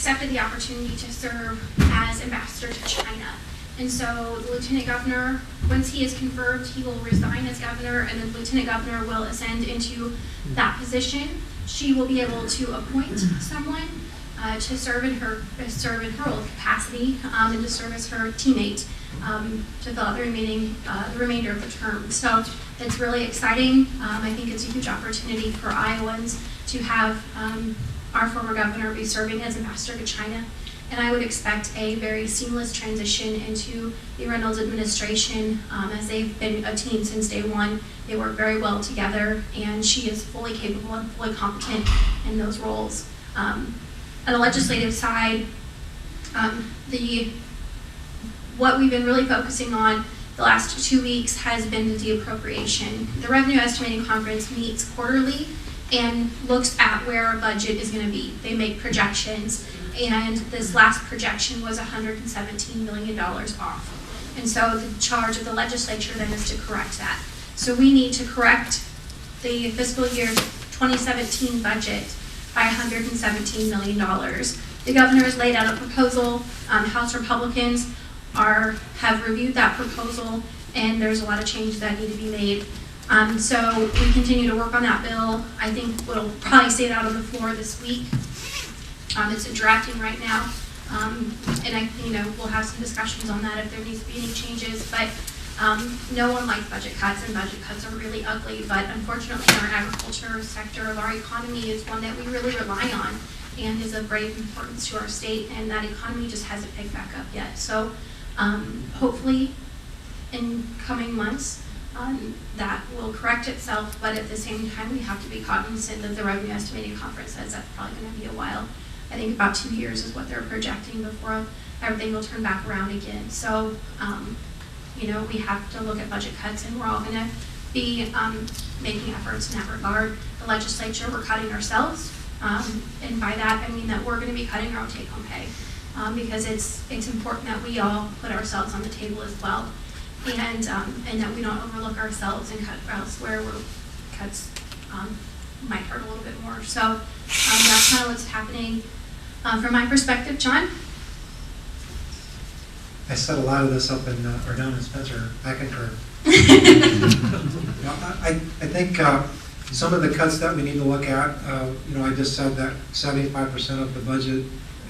accepted the opportunity to serve as ambassador to China. And so the lieutenant governor, once he is confirmed, he will resign as governor, and the lieutenant governor will ascend into that position. She will be able to appoint someone to serve in her old capacity, and to serve as her teammate to fill out the remainder of the term. So it's really exciting. I think it's a huge opportunity for Iowans to have our former governor be serving as ambassador to China. And I would expect a very seamless transition into the Reynolds administration, as they've been a team since day one. They work very well together, and she is fully capable and fully competent in those roles. On the legislative side, what we've been really focusing on the last 2 weeks has been the de-appropriation. The Revenue Estimating Conference meets quarterly and looks at where our budget is going to be. They make projections, and this last projection was $117 million off. And so the charge of the legislature then is to correct that. So we need to correct the fiscal year 2017 budget by $117 million. The governor has laid out a proposal. House Republicans have reviewed that proposal, and there's a lot of changes that need to be made. So we continue to work on that bill. I think we'll probably see it out on the floor this week. It's in drafting right now, and we'll have some discussions on that if there needs to be any changes. But no one likes budget cuts, and budget cuts are really ugly. But unfortunately, our agriculture sector of our economy is one that we really rely on, and is of great importance to our state. And that economy just hasn't picked back up yet. So hopefully, in coming months, that will correct itself. But at the same time, we have to be cognizant that the Revenue Estimating Conference says that's probably going to be a while. I think about 2 years is what they're projecting before everything will turn back around again. So, we have to look at budget cuts, and we're all going to be making efforts in that regard. The legislature, we're cutting ourselves, and by that I mean that we're going to be cutting our own take-home pay, because it's important that we all put ourselves on the table as well, and that we don't overlook ourselves and cut elsewhere where cuts might hurt a little bit more. So that's kind of what's happening from my perspective. John? I set a lot of this up or down in Spencer. I concur. I think some of the cuts that we need to look at, I just said that 75% of the budget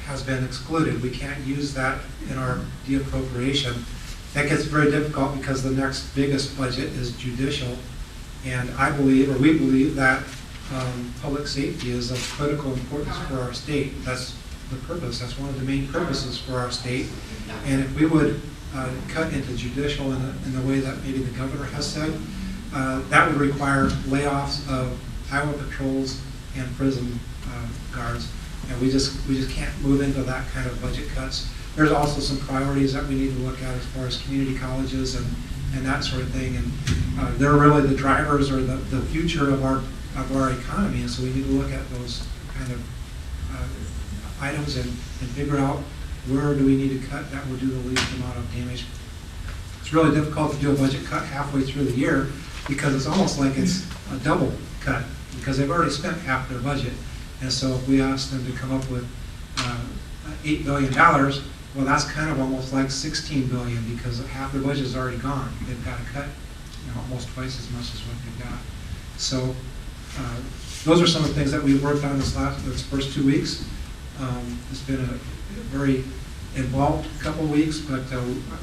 has been excluded. We can't use that in our de-appropriation. That gets very difficult because the next biggest budget is judicial, and we believe that public safety is of critical importance for our state. That's the purpose. That's one of the main purposes for our state. And if we would cut into judicial in the way that maybe the governor has said, that would require layoffs of highway patrols and prison guards. And we just can't move into that kind of budget cuts. There's also some priorities that we need to look at as far as community colleges and that sort of thing. And they're really the drivers or the future of our economy. And so we need to look at those kind of items and figure out where do we need to cut that will do the least amount of damage. It's really difficult to do a budget cut halfway through the year because it's almost like it's a double cut because they've already spent half their budget. And so if we ask them to come up with $8 billion, well, that's kind of almost like $16 billion because half their budget is already gone. They've got to cut almost twice as much as what they've got. So those are some of the things that we've worked on this first 2 weeks. It's been a very involved couple of weeks, but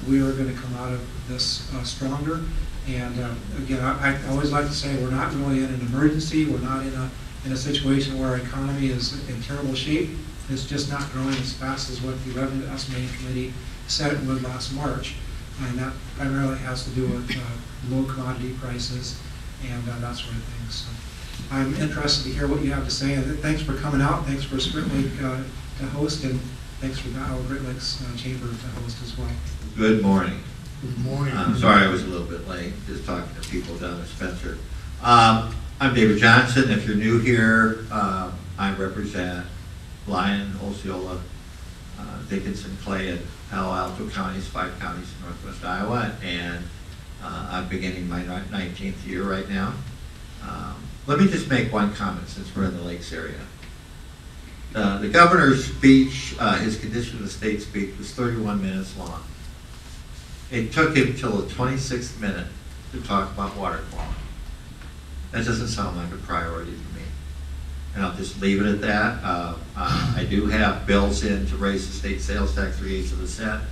we are going to come out of this stronger. And again, I always like to say we're not really in an emergency. We're not in a situation where our economy is in terrible shape. It's just not growing as fast as what the Revenue Estimating Committee said it would last March. And that primarily has to do with low commodity prices and that sort of thing. So I'm interested to hear what you have to say. And thanks for coming out. Thanks for Spirit Lake to host, and thanks for the Iowa Great Lakes Chamber to host as well. Good morning. Good morning. I'm sorry I was a little bit late, just talking to people down in Spencer. I'm David Johnson. If you're new here, I represent Lyon, Osceola, Dickinson, Clay, and Palo Alto counties, 5 counties in northwest Iowa, and I'm beginning my 19th year right now. Let me just make one comment since we're in the Lakes area. The governor's speech, his condition of the state speech, was 31 minutes long. It took him till the 26th minute to talk about water quality. That doesn't sound like a priority to me. And I'll just leave it at that. I do have bills in to raise the state sales tax 3/8 of a cent,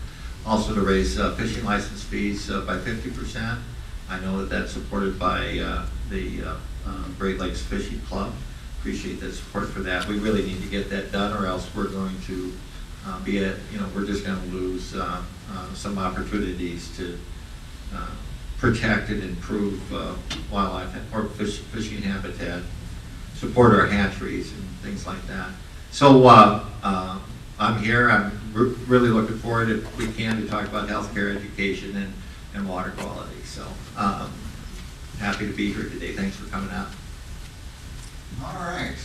also to raise fishing license fees by 50%. I know that that's supported by the Great Lakes Fishing Club. Appreciate the support for that. We really need to get that done, or else we're going to we're just going to lose some opportunities to protect and improve wildlife or fishing habitat, support our hatcheries and things like that. So I'm here. I'm really looking forward, if we can, to talk about healthcare, education, and water quality. So happy to be here today. Thanks for coming out. All right.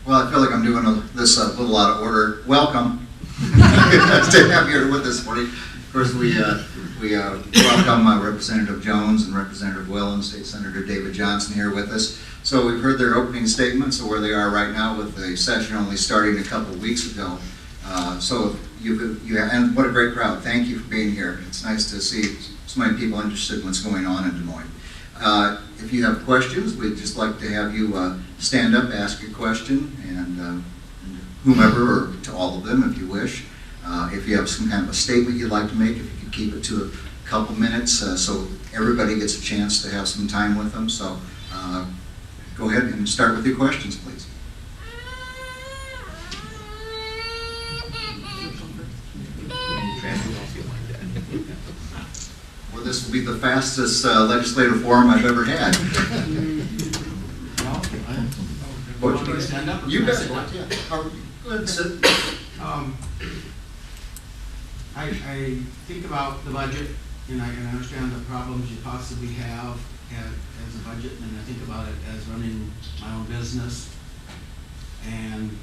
Well, I feel like I'm doing this a little out of order. Welcome to have you here with us this morning. Of course, we welcome Representative Jones and Representative Will and State Senator David Johnson here with us. So we've heard their opening statements of where they are right now, with the session only starting a couple of weeks ago. So and what a great crowd. Thank you for being here. It's nice to see so many people interested in what's going on in Des Moines. If you have questions, we'd just like to have you stand up, ask your question, and whomever, or to all of them if you wish. If you have some kind of a statement you'd like to make, if you could keep it to a couple minutes so everybody gets a chance to have some time with them. So go ahead and start with your questions, please. Well, this will be the fastest legislative forum I've ever had. Well, want me to stand up? Or You can I bet. sit down? Yeah. Go ahead, sit. I think about the budget, and I can understand the problems you possibly have as a budget, and I think about it as running my own business. And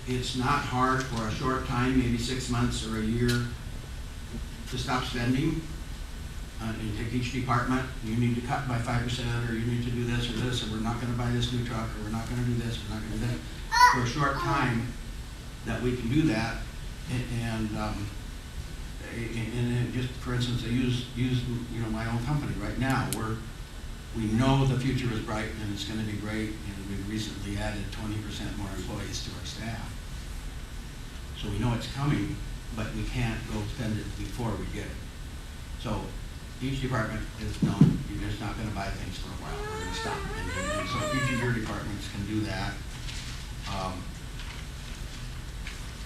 it's not hard for a short time, maybe 6 months or a year, to stop spending. And take each department, you need to cut by 5%, or you need to do this or this, or we're not going to buy this new truck, or we're not going to do this, we're not going to do that. For a short time, that we can do that, and just for instance, I use my own company right now. We know the future is bright and it's going to be great, and we've recently added 20% more employees to our staff. So we know it's coming, but we can't go spend it before we get it. So each department is known, you're just not going to buy things for a while, we're going to stop. And so each of your departments can do that.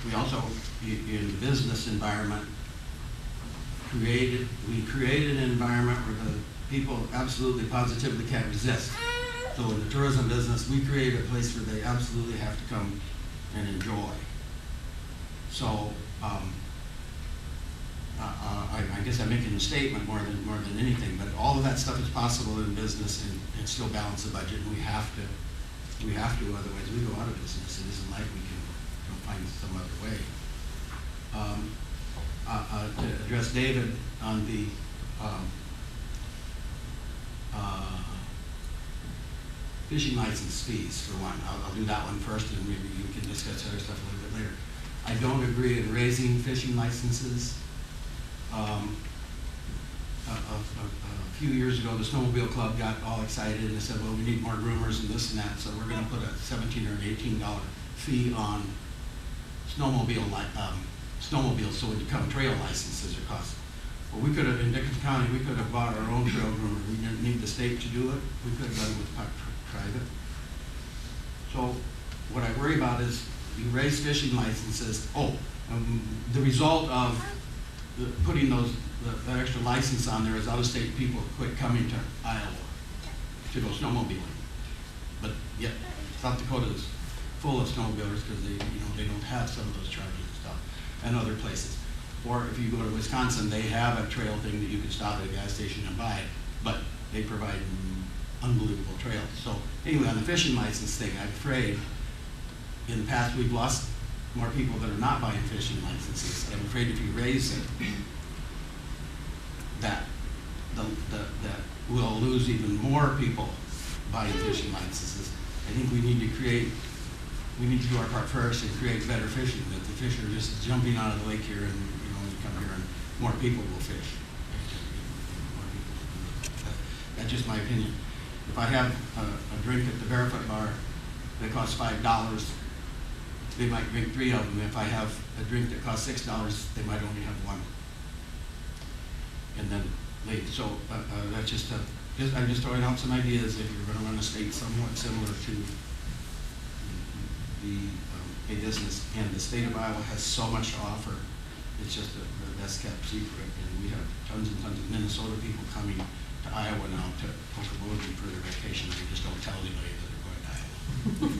We also, in the business environment, we created an environment where the people absolutely positively can't resist. So in the tourism business, we create a place where they absolutely have to come and enjoy. So I guess I'm making a statement more than anything, but all of that stuff is possible in business and still balance the budget. And we have to, otherwise we go out of business. It isn't like we can find some other way. To address David on the fishing license fees, for one. I'll do that one first, and maybe you can discuss other stuff a little bit later. I don't agree in raising fishing licenses. A few years ago, the snowmobile club got all excited and said, well, we need more groomers and this and that, so we're going to put a $17 or an $18 fee on snowmobiles, so when you come trail licenses are cost. Well, we could have, in Dickinson County, we could have bought our own trail groomer. We didn't need the state to do it. We could have done it with private. So what I worry about is you raise fishing licenses. The result of putting that extra license on there is out-of-state people quit coming to Iowa to go snowmobiling. But yet South Dakota is full of snowmobilers because they don't have some of those charges and stuff, and other places. Or if you go to Wisconsin, they have a trail thing that you can stop at a gas station and buy it, but they provide unbelievable trails. So anyway, on the fishing license thing, I'm afraid in the past we've lost more people that are not buying fishing licenses. I'm afraid if you raise it, that we'll lose even more people buying fishing licenses. I think we need to do our part first and create better fishing, that the fish are just jumping out of the lake here and, you come here and more people will fish. That's just my opinion. If I have a drink at the Barefoot Bar that costs $5, they might drink 3 of them. If I have a drink that costs $6, they might only have 1. And then leave. So that's just I'm just throwing out some ideas if you're going to run a state somewhat similar to a business. And the state of Iowa has so much to offer. It's just the best kept secret. And we have tons and tons of Minnesota people coming to Iowa now to Pocatello for their vacation. They just don't tell anybody that they're going to Iowa.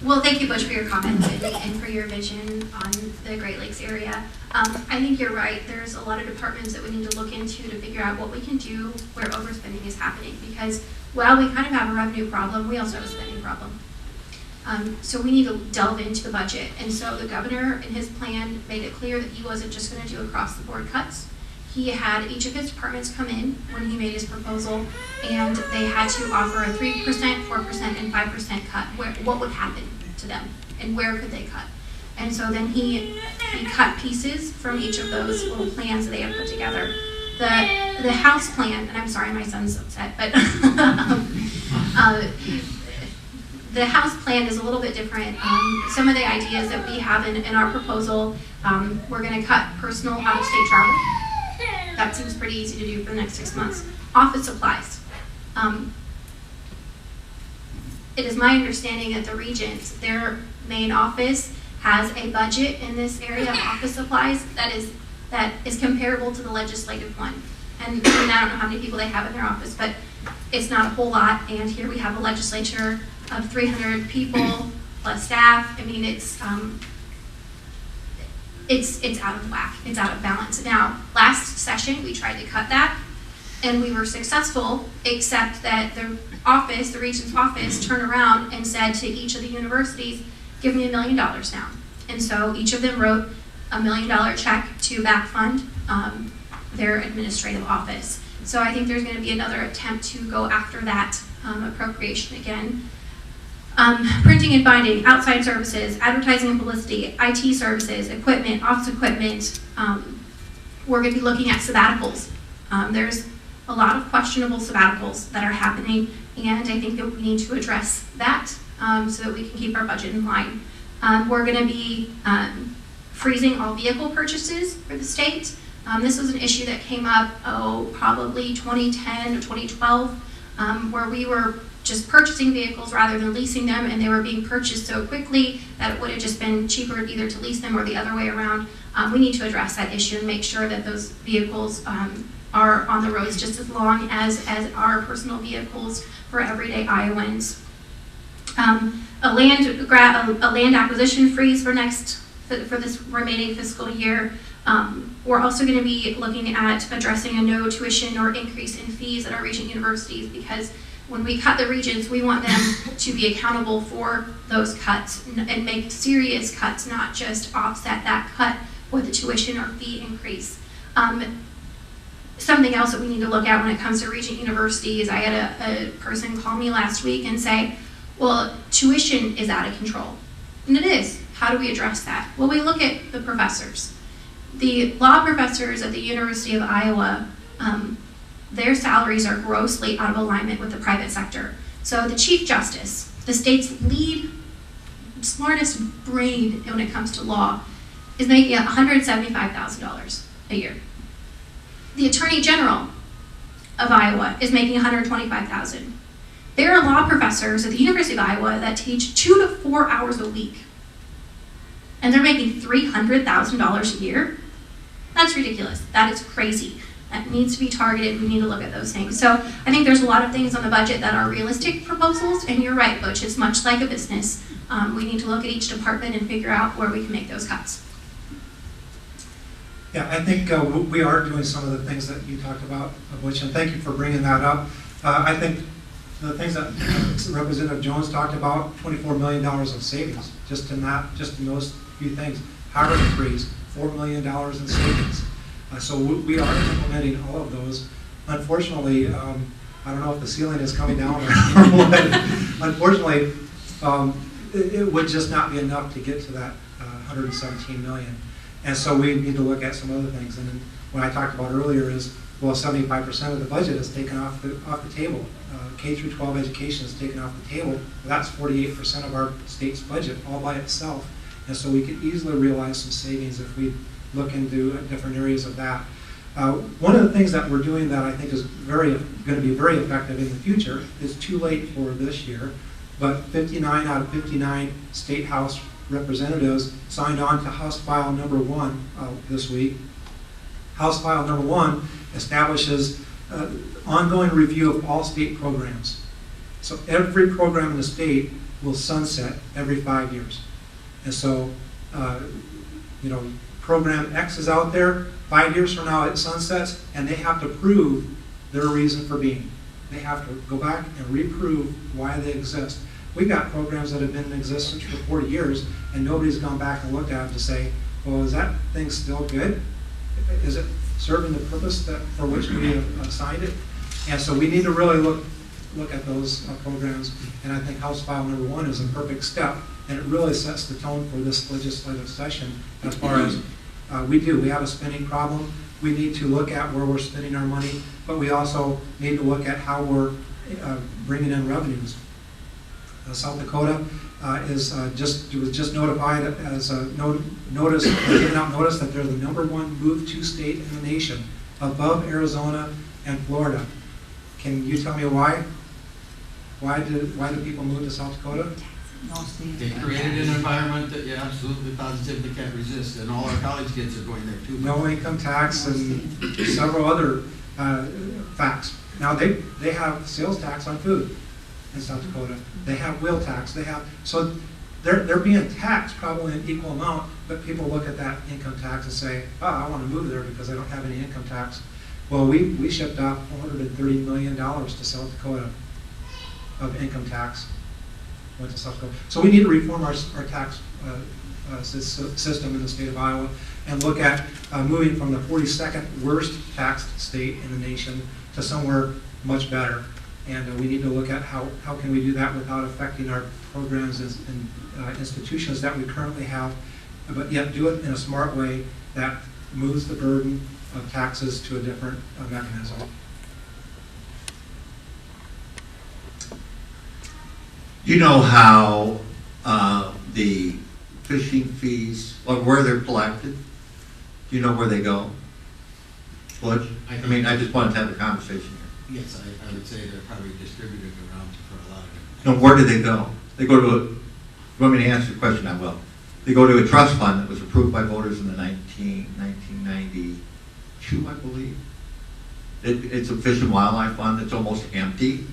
Well, thank you, Butch, for your comments and for your vision on the Great Lakes area. I think you're right. There's a lot of departments that we need to look into to figure out what we can do where overspending is happening. Because while we kind of have a revenue problem, we also have a spending problem. So we need to delve into the budget. And so the governor in his plan made it clear that he wasn't just going to do across-the-board cuts. He had each of his departments come in when he made his proposal, and they had to offer a 3%, 4%, and 5% cut. What would happen to them, and where could they cut? And so then he cut pieces from each of those little plans that they had put together. The House plan, and I'm sorry, my son's upset, but the House plan is a little bit different. Some of the ideas that we have in our proposal, we're going to cut personal out-of-state travel. That seems pretty easy to do for the next 6 months. Office supplies. It is my understanding that the Regents, their main office, has a budget in this area of office supplies that is comparable to the legislative one. And I don't know how many people they have in their office, but it's not a whole lot. And here we have a legislature of 300 people plus staff. I mean, it's out of whack. It's out of balance. Now, last session we tried to cut that, and we were successful, except that the Regent's office, turned around and said to each of the universities, "Give me $1 million now." And so each of them wrote a $1 million check to back fund their administrative office. So I think there's going to be another attempt to go after that appropriation again. Printing and binding, outside services, advertising and publicity, IT services, equipment, office equipment. We're going to be looking at sabbaticals. There's a lot of questionable sabbaticals that are happening, and I think that we need to address that so that we can keep our budget in line. We're going to be freezing all vehicle purchases for the state. This was an issue that came up, probably 2010 or 2012, where we were just purchasing vehicles rather than leasing them, and they were being purchased so quickly that it would have just been cheaper either to lease them or the other way around. We need to address that issue and make sure that those vehicles are on the roads just as long as our personal vehicles for everyday Iowans. A land acquisition freeze for this remaining fiscal year. We're also going to be looking at addressing a no tuition or increase in fees at our Regent universities, because when we cut the Regents, we want them to be accountable for those cuts and make serious cuts, not just offset that cut with a tuition or fee increase. Something else that we need to look at when it comes to Regent universities, I had a person call me last week and say, well, tuition is out of control. And it is. How do we address that? Well, we look at the professors. The law professors at the University of Iowa, their salaries are grossly out of alignment with the private sector. So the Chief Justice, the state's lead, smartest brain when it comes to law, is making $175,000 a year. The Attorney General of Iowa is making $125,000. There are law professors at the University of Iowa that teach 2 to 4 hours a week, and they're making $300,000 a year. That's ridiculous. That is crazy. That needs to be targeted. We need to look at those things. So I think there's a lot of things on the budget that are realistic proposals, and you're right, Butch, it's much like a business. We need to look at each department and figure out where we can make those cuts. Yeah, I think we are doing some of the things that you talked about, Butch, and thank you for bringing that up. I think the things that Representative Jones talked about, $24 million of savings, just in those few things. Hiring freeze, $4 million in savings. So we are implementing all of those. Unfortunately, I don't know if the ceiling is coming down or what. Unfortunately, it would just not be enough to get to that 117 million. And so we need to look at some other things. And then what I talked about earlier is, well, 75% of the budget is taken off the table. K through 12 education is taken off the table. That's 48% of our state's budget all by itself. And so we could easily realize some savings if we look into different areas of that. One of the things that we're doing that I think is going to be very effective in the future is too late for this year, but 59 out of 59 State House representatives signed on to House File number 1 this week. House File number 1 establishes ongoing review of all state programs. So every program in the state will sunset every 5 years. And so, program X is out there, 5 years from now it sunsets, and they have to prove their reason for being. They have to go back and reprove why they exist. We've got programs that have been in existence for 40 years, and nobody's gone back and looked at them to say, well, is that thing still good? Is it serving the purpose for which we have assigned it? And so we need to really look at those programs, and I think House File number 1 is a perfect step, and it really sets the tone for this legislative session as far as we have a spending problem. We need to look at where we're spending our money, but we also need to look at how we're bringing in revenues. South Dakota was just notified as giving out notice that they're the #1 move to state in the nation, above Arizona and Florida. Can you tell me why? Why do people move to South Dakota? They created an environment that you absolutely positively can't resist, and all our college kids are going there too. No income tax and several other facts. Now they have sales tax on food in South Dakota. They have wheel tax. So they're being taxed probably an equal amount, but people look at that income tax and say, oh, I want to move there because I don't have any income tax. Well, we shipped off $430 million to South Dakota of income tax. Went to South Dakota. So we need to reform our tax system in the state of Iowa and look at moving from the 42nd worst taxed state in the nation to somewhere much better. And we need to look at how can we do that without affecting our programs and institutions that we currently have, but yet do it in a smart way that moves the burden of taxes to a different mechanism. You know how the fishing fees, or where they're collected? Do you know where they go? Butch? I just wanted to have a conversation here. Yes, I would say they're probably distributed around for a lot of it. No, where do they go? They go to you want me to answer the question? I will. They go to a trust fund that was approved by voters in the 1992, I believe. It's a fish and wildlife fund that's almost empty.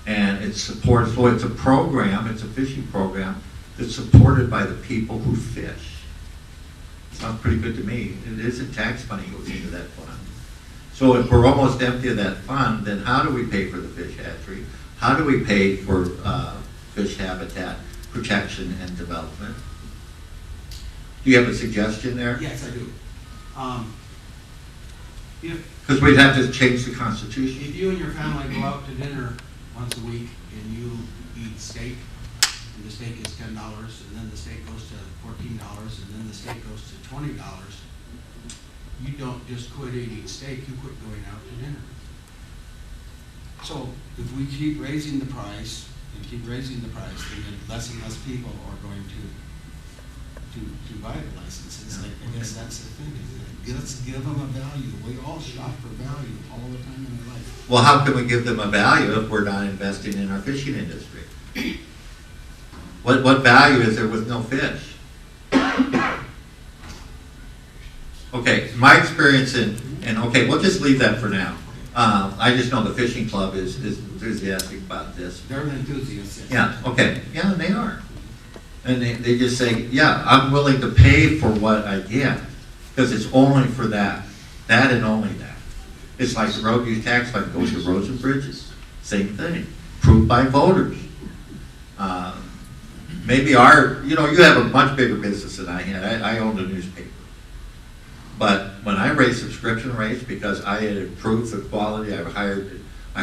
And it's supported, so it's a program, it's a fishing program that's supported by the people who fish. Sounds pretty good to me. It isn't tax money goes into that fund. So if we're almost empty of that fund, then how do we pay for the fish hatchery? How do we pay for fish habitat protection and development? Do you have a suggestion there? Yes, I do. Because we'd have to change the Constitution. If you and your family go out to dinner once a week and you eat steak, and the steak is $10, and then the steak goes to $14, and then the steak goes to $20, you don't just quit eating steak, you quit going out to dinner. So if we keep raising the price and keep raising the price, then less and less people are going to buy the licenses. I guess that's the thing. Let's give them a value. We all shop for value all the time in our life. Well, how can we give them a value if we're not investing in our fishing industry? What value is there with no fish? Okay, my experience and okay, we'll just leave that for now. I just know the fishing club is enthusiastic about this. They're enthusiasts. Yeah, okay. Yeah, they are. And they just say, yeah, I'm willing to pay for what I get because it's only for that and only that. It's like the road use tax fund goes to roads and bridges. Same thing, approved by voters. Maybe you have a much bigger business than I had. I owned a newspaper. But when I raised subscription rates, because I had improved the quality, I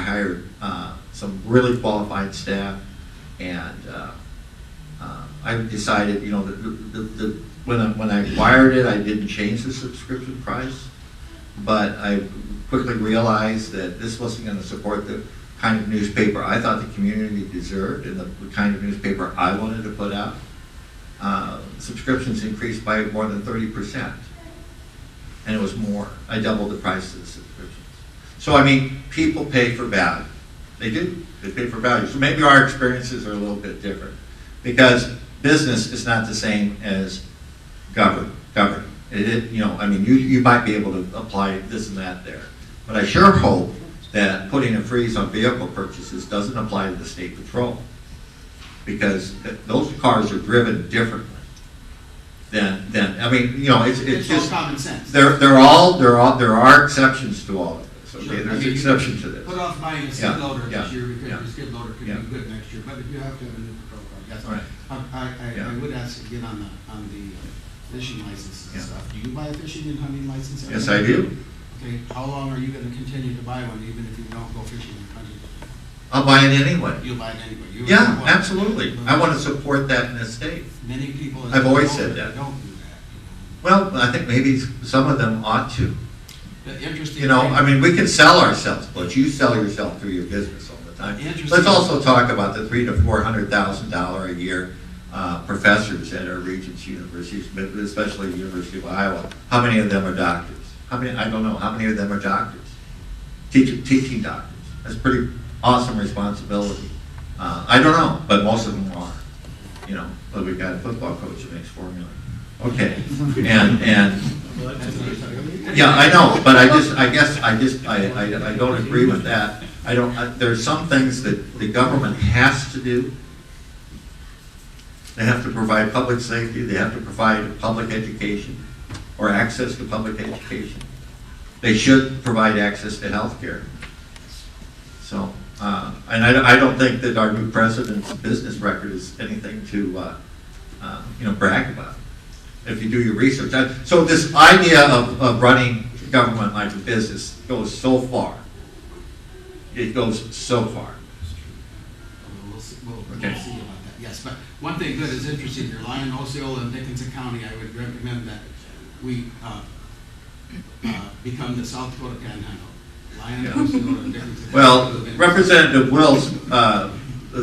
hired some really qualified staff, and I decided, you know, when I acquired it, I didn't change the subscription price, but I quickly realized that this wasn't going to support the kind of newspaper I thought the community deserved and the kind of newspaper I wanted to put out. Subscriptions increased by more than 30%. And it was more. I doubled the price of the subscriptions. So, I mean, people pay for value. They do. They pay for value. So maybe our experiences are a little bit different, because business is not the same as governing. You know, I mean, you might be able to apply this and that there. But I sure hope that putting a freeze on vehicle purchases doesn't apply to the state patrol, because those cars are driven differently than I mean, you know, it's just all common sense. there are exceptions to all of this. Okay, Sure. there's I mean, exception to this. Put off buying a skid Yeah, loader yeah, this year because yeah. your skid loader could Yeah. be good next year, but you have to have a new patrol car. Yes. Right. Yeah. I would ask again on the fishing licenses and Yeah. stuff. Do you buy a fishing and hunting license? Yes, I do. Okay, how long are you gonna continue to buy one even if you don't go fishing and hunting? I'll buy it anyway. You'll buy it anyway. Yeah, absolutely. I want to support that in the state. Many people. I've always said that. Don't do that. Well, I think maybe some of them ought to. The interesting. You know, thing- I mean, we can sell ourselves, but you sell yourself through your business all the time. Interesting. Let's also talk about the $300,000 to $400,000 a year professors at our Regents universities, especially the University of Iowa. How many of them are doctors? How many? I don't know. How many of them are doctors? Teaching doctors. That's pretty awesome responsibility. I don't know, but most of them are. You know, but we've got a football coach that makes formula. Okay, and yeah, I know, but I don't agree with that. There's some things that the government has to do. They have to provide public safety, they have to provide public education, or access to public education. They should provide access to health care. So, and I don't think that our new president's business record is anything to, brag about, if you do your research. So this idea of running government like a business goes so far. It goes so far. We'll see Okay. about that, yes, but one thing that is interesting here, Lyon, Osceola, and Dickinson County, I would recommend that we become the South Dakota Panhandle. Lyon, Yeah. Osceola, and Dickinson. Well, County. Representative Wills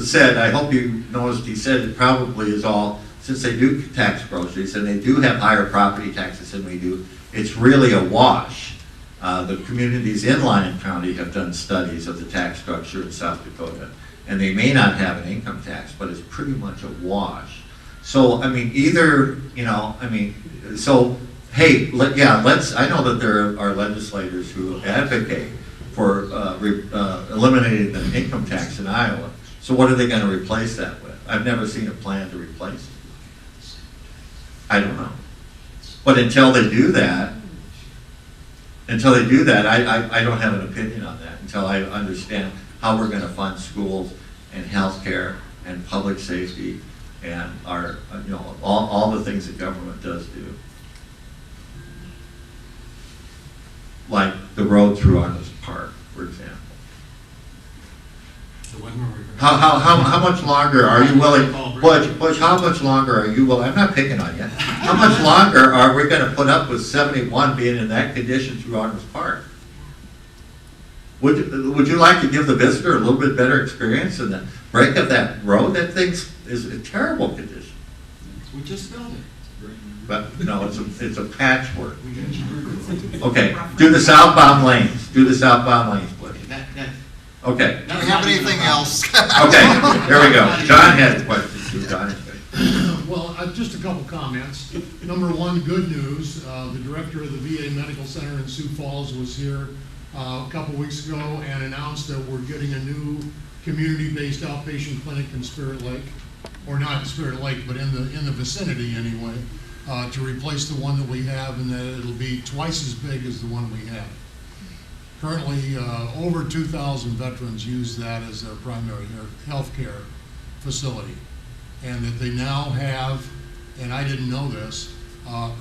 said, I hope you noticed, he said it probably is all, since they do tax groceries and they do have higher property taxes than we do, it's really a wash. The communities in Lyon County have done studies of the tax structure in South Dakota, and they may not have an income tax, but it's pretty much a wash. So, I mean, either, so, hey, let's, I know that there are legislators who advocate for eliminating the income tax in Iowa. So what are they going to replace that with? I've never seen a plan to replace it. I don't know. But until they do that, I don't have an opinion on that until I understand how we're going to fund schools and healthcare and public safety and our, all the things that government does do. Like the road through Arnold's Park, for example. The one where we're. How much longer are you willing, Butch, how much longer are you willing, I'm not picking on you, how much longer are we gonna put up with 71 being in that condition through Arnold's Park? Would you like to give the visitor a little bit better experience in the break of that road? That thing is a terrible condition. We just built it. But no, it's a patchwork. We got. Okay, do the southbound lanes, please. Okay, Do we have anything else? okay, here we go. John has a question too, John. Well, just a couple comments. Number one, good news. The director of the VA Medical Center in Sioux Falls was here a couple weeks ago and announced that we're getting a new community-based outpatient clinic in Spirit Lake, or not Spirit Lake, but in the vicinity anyway, to replace the one that we have, and that it'll be twice as big as the one we have. Currently, over 2,000 veterans use that as their primary health care facility. And that they now have, and I didn't know this,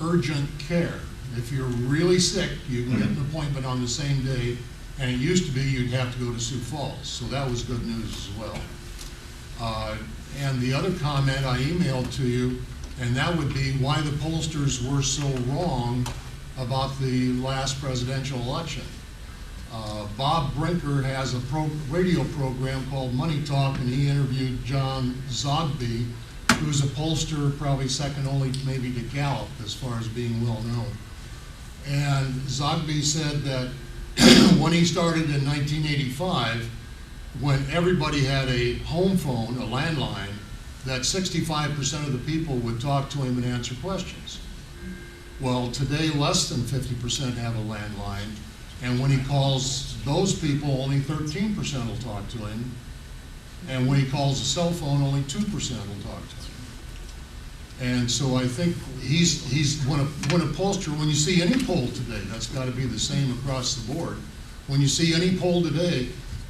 urgent care. If you're really sick, you can get an appointment on the same day, and it used to be you'd have to go to Sioux Falls, so that was good news as well. And the other comment I emailed to you, and that would be why the pollsters were so wrong about the last presidential election. Bob Brinker has a radio program called Money Talk, and he interviewed John Zogby, who's a pollster, probably second only maybe to Gallup as far as being well known. And Zogby said that when he started in 1985, when everybody had a home phone, a landline, that 65% of the people would talk to him and answer questions. Well, today less than 50% have a landline, and when he calls those people, only 13% will talk to him. And when he calls a cell phone, only 2% will talk to him. And so I think when a pollster, when you see any poll today, that's got to be the same across the board. When you see any poll today,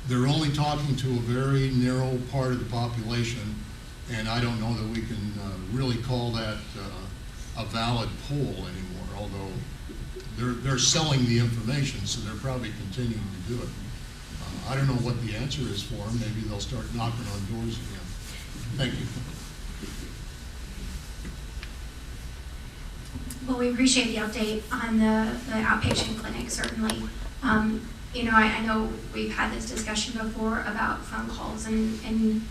they're only talking to a very narrow part of the population, and I don't know that we can really call that a valid poll anymore, although they're selling the information, so they're probably continuing to do it. I don't know what the answer is for them. Maybe they'll start knocking on doors again. Thank you. Well, we appreciate the update on the outpatient clinic, certainly. You know, I know we've had this discussion before about phone calls and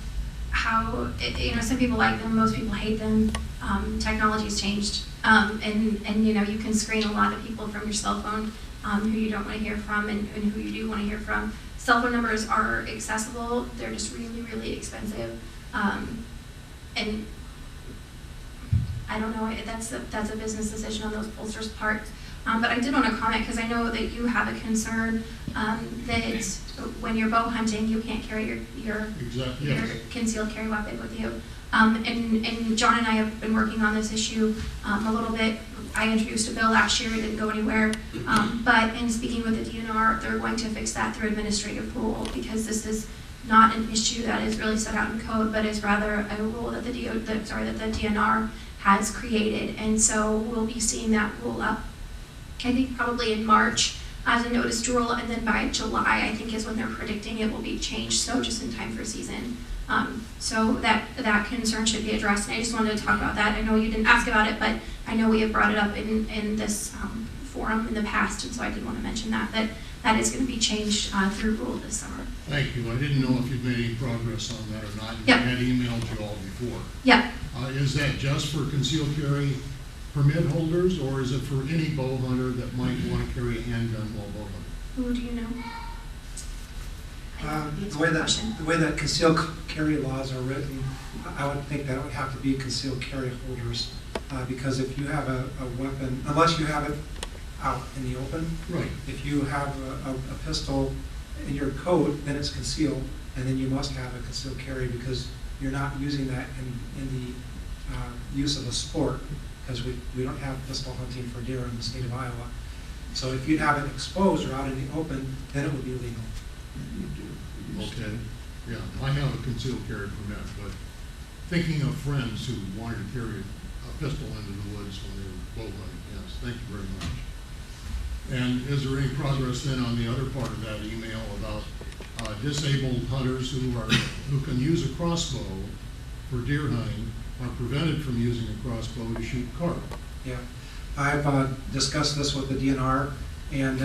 how, you know, some people like them, most people hate them. Technology's changed. And, you know, you can screen a lot of people from your cell phone who you don't want to hear from and who you do want to hear from. Cell phone numbers are accessible. They're just really, really expensive. And I don't know, that's a business decision on those pollsters' part. But I did want to comment because I know that you have a concern that when you're bow hunting, you can't carry your concealed carry weapon with you. And John and I have been working on this issue a little bit. I introduced a bill last year, it didn't go anywhere. But in speaking with the DNR, they're going to fix that through administrative rule because this is not an issue that is really set out in code, but is rather a rule that the DNR has created. And so we'll be seeing that rule up, I think probably in March as a notice rule, and then by July, I think is when they're predicting it will be changed, so just in time for season. So that concern should be addressed, and I just wanted to talk about that. I know you didn't ask about it, but I know we have brought it up in this forum in the past, and so I did want to mention that is going to be changed through rule this summer. Thank you. I didn't know if you'd made any progress on that or not. Yep. I had emailed you all before. Yeah. Is that just for concealed carry permit holders, or is it for any bow hunter that might want to carry a handgun while bow hunting? Who do you know? The way that concealed carry laws are written, I would think that it would have to be concealed carry holders, because if you have a weapon, unless you have it out in the open, right? If you have a pistol in your coat, then it's concealed, and then you must have a concealed carry because you're not using that in the use of a sport, because we don't have pistol hunting for deer in the state of Iowa. So if you'd have it exposed or out in the open, then it would be legal. Okay, yeah, I have a concealed carry permit, but thinking of friends who wanted to carry a pistol into the woods when they were bow hunting, yes, thank you very much. And is there any progress then on the other part of that email about disabled hunters who can use a crossbow for deer hunting are prevented from using a crossbow to shoot carp? Yeah, I've discussed this with the DNR, and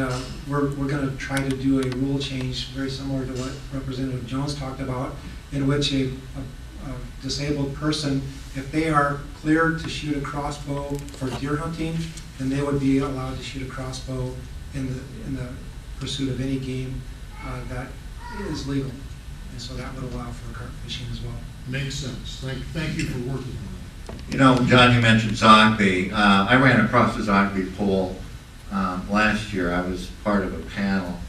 we're going to try to do a rule change very similar to what Representative Jones talked about, in which a disabled person, if they are cleared to shoot a crossbow for deer hunting, then they would be allowed to shoot a crossbow in the pursuit of any game that is legal. And so that would allow for carp fishing as well. Makes sense. Thank you for working on that. You know, John, you mentioned Zogby. I ran across the Zogby poll last year. I was part of a panel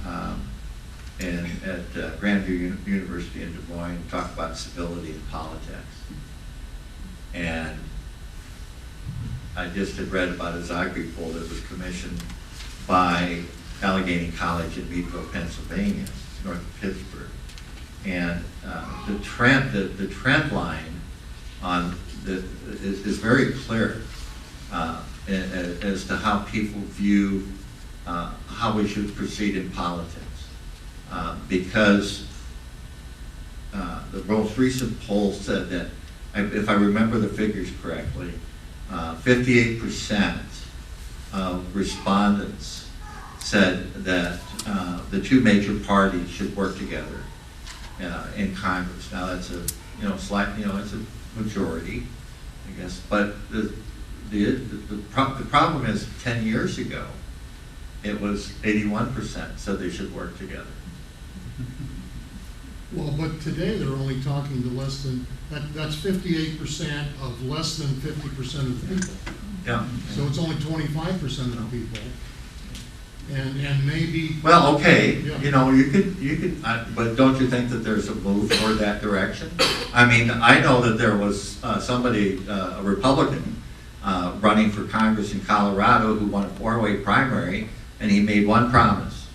at Grandview University in Des Moines, talked about civility in politics. And I just had read about a Zogby poll that was commissioned by Allegheny College in Meadville, Pennsylvania, north of Pittsburgh. And the trend line on is very clear. as to how people view how we should proceed in politics. Because the most recent poll said that, if I remember the figures correctly, 58% of respondents said that the two major parties should work together in Congress. Now that's a it's a majority, I guess. But the problem is 10 years ago, it was 81% said they should work together. Well, but today they're only talking to less than, that's 58% of less than 50% of the people. Yeah. So it's only 25% of the people. And maybe. Well, okay, Yeah. you could, but don't you think that there's a move toward that direction? I mean, I know that there was somebody, a Republican, running for Congress in Colorado who won a 4-way primary, and he made one promise: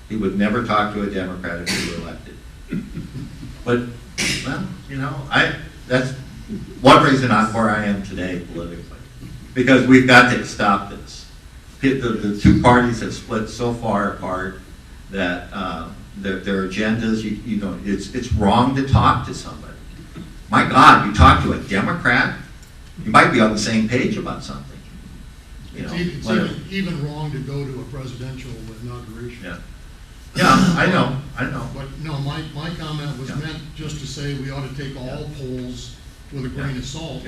he would never talk to a Democrat if he were elected. But, well, that's one reason I'm where I am today politically, because we've got to stop this. The two parties have split so far apart that their agendas, it's wrong to talk to somebody. My God, you talk to a Democrat, you might be on the same page about something. It's even wrong to go to a presidential inauguration. Yeah. Yeah, I know. But no, my comment was meant just to say we ought to take all polls with a grain of salt,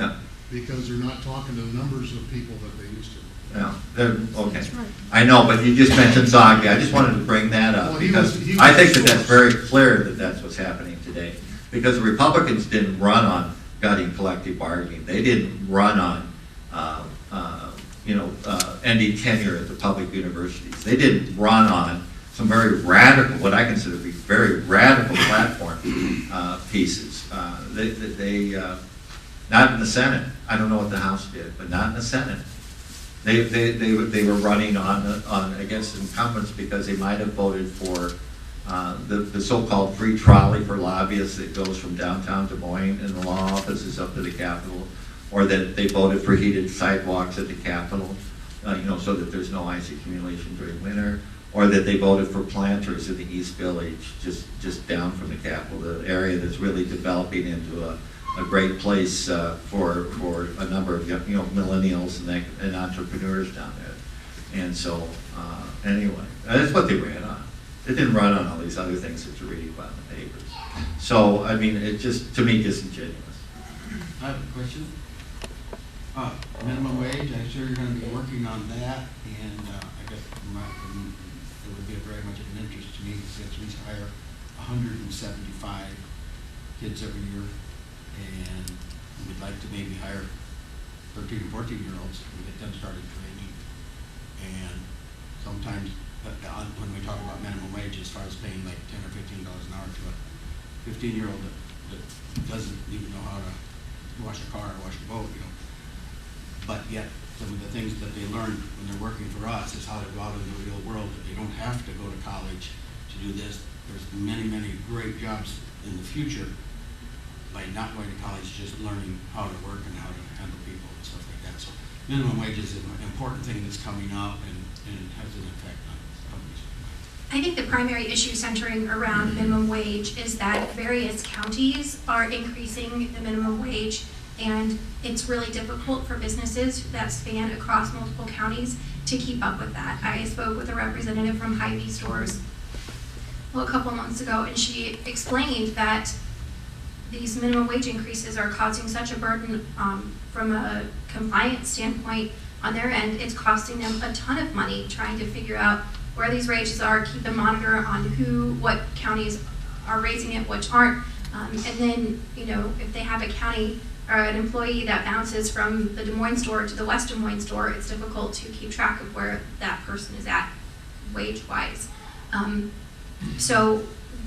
because they're not talking to the numbers of people that they used to. Yeah, okay. I know, but you just mentioned Zogby. I just wanted to bring that up, Well, because he I think was that that's very clear that that's what's happening today. Because the Republicans didn't run on gutting collective bargaining. They didn't run on, ending tenure at the public universities. They didn't run on some very radical, what I consider to be very radical platform pieces. They not in the Senate. I don't know what the House did, but not in the Senate. They were running on against incumbents because they might have voted for the so-called free trolley for lobbyists that goes from downtown Des Moines and the law offices up to the Capitol, or that they voted for heated sidewalks at the Capitol, so that there's no ice accumulation during winter, or that they voted for planters in the East Village, just down from the Capitol, the area that's really developing into a great place for a number of millennials and entrepreneurs down there. And so anyway, that's what they ran on. It didn't run on all these other things that you're reading about in the papers. So I mean, it just, to me, disingenuous. I have a question. Minimum wage, I'm sure you're going to be working on that, and I guess it would be very much of an interest to me, since we hire 175 kids every year, and we'd like to maybe hire 13 and 14-year-olds and get them started training. And sometimes when we talk about minimum wage, as far as paying like $10 or $15 an hour to a 15-year-old that doesn't even know how to wash a car or wash a boat, but yet some of the things that they learn when they're working for us is how to go out in the real world, that they don't have to go to college to do this. There's many, many great jobs in the future by not going to college, just learning how to work and how to handle people and stuff like that. So minimum wage is an important thing that's coming up and has an effect on companies. I think the primary issue centering around minimum wage is that various counties are increasing the minimum wage, and it's really difficult for businesses that span across multiple counties to keep up with that. I spoke with a representative from Hy-Vee stores a couple months ago, and she explained that these minimum wage increases are causing such a burden from a compliance standpoint on their end. It's costing them a ton of money trying to figure out where these wages are, keep a monitor on what counties are raising it, which aren't. And then, if they have a county or an employee that bounces from the Des Moines store to the West Des Moines store, it's difficult to keep track of where that person is at wage-wise. So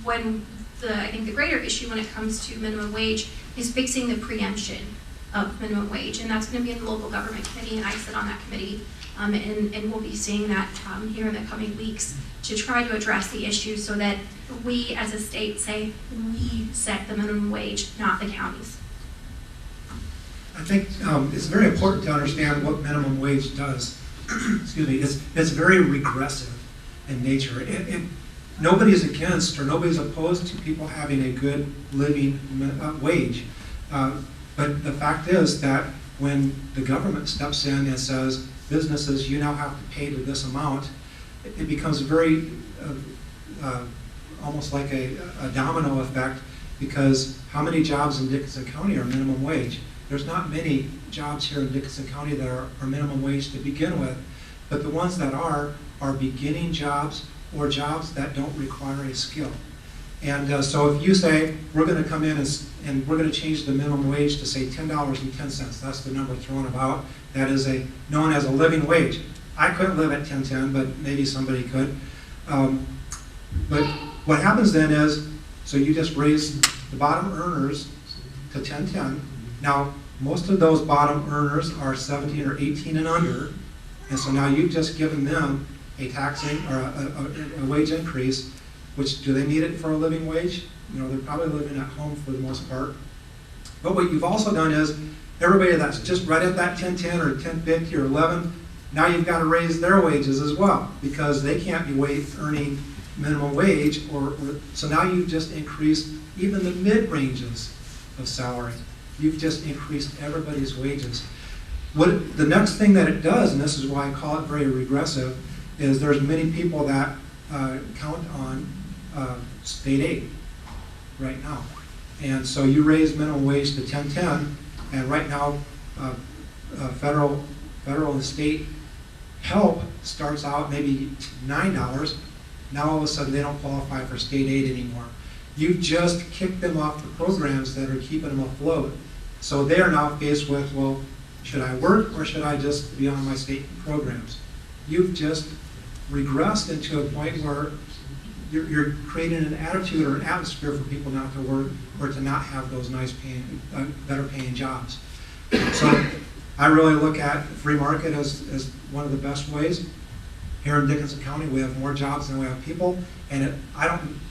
I think the greater issue when it comes to minimum wage is fixing the preemption of minimum wage, and that's going to be in the local government committee, and I sit on that committee, and we'll be seeing that here in the coming weeks to try to address the issue so that we as a state say we set the minimum wage, not the counties. I think it's very important to understand what minimum wage does. Excuse me, it's very regressive in nature. Nobody's against or nobody's opposed to people having a good living wage. But the fact is that when the government steps in and says, businesses, you now have to pay to this amount, it becomes very, almost like a domino effect, because how many jobs in Dickinson County are minimum wage? There's not many jobs here in Dickinson County that are minimum wage to begin with, but the ones that are beginning jobs or jobs that don't require a skill. And so if you say, we're going to come in and we're going to change the minimum wage to say $10.10, that's the number thrown about, that is known as a living wage. I couldn't live at $10.10, but maybe somebody could. But what happens then is, so you just raise the bottom earners to $10.10. Now, most of those bottom earners are 17 or 18 and under, and so now you've just given them a taxing or a wage increase. Which, do they need it for a living wage? You know, they're probably living at home for the most part. But what you've also done is, everybody that's just right at that 10.10 or 10.50 or 11, now you've got to raise their wages as well, because they can't be earning minimum wage, so now you've just increased even the mid-ranges of salary. You've just increased everybody's wages. The next thing that it does, and this is why I call it very regressive, is there's many people that count on state aid right now. And so you raise minimum wage to $10.10, and right now federal and state help starts out maybe $9. Now all of a sudden they don't qualify for state aid anymore. You've just kicked them off the programs that are keeping them afloat. So they are now faced with, well, should I work or should I just be on my state programs? You've just regressed into a point where you're creating an attitude or an atmosphere for people not to work or to not have those nice paying, better paying jobs. So I really look at free market as one of the best ways. Here in Dickinson County, we have more jobs than we have people, and